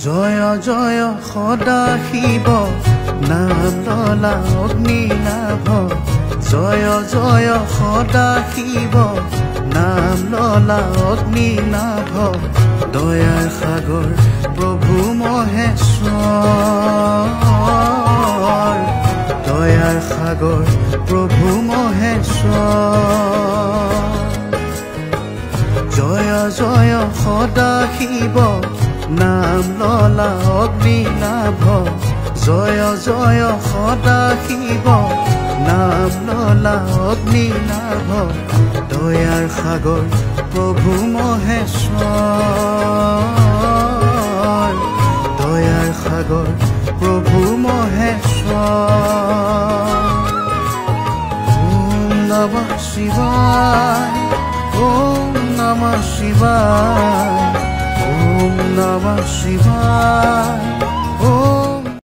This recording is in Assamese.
জয় জয় সদা শিৱ নাম ললা অগ্নি নাভ জয় জয় সদা শিৱ নাম ললা অগ্নি নাভ দয়াৰ সাগৰ প্ৰভু মহেশ্বৰ দয়াৰ সাগৰ প্ৰভু মহেশ্বৰ জয় জয় সদা শিৱ নাম ললা অগ্নি নাভ জয় জয় সদা শিৱ নাম ললা অগ্নি নাভ দয়াৰ সাগৰ প্ৰভু মহেশ্বৰ দয়াৰ সাগৰ প্ৰভু মহেশ্বৰ ওম নমঃ শিৱায় ওম নমঃ শিৱায় ওম নমঃ শিৱায়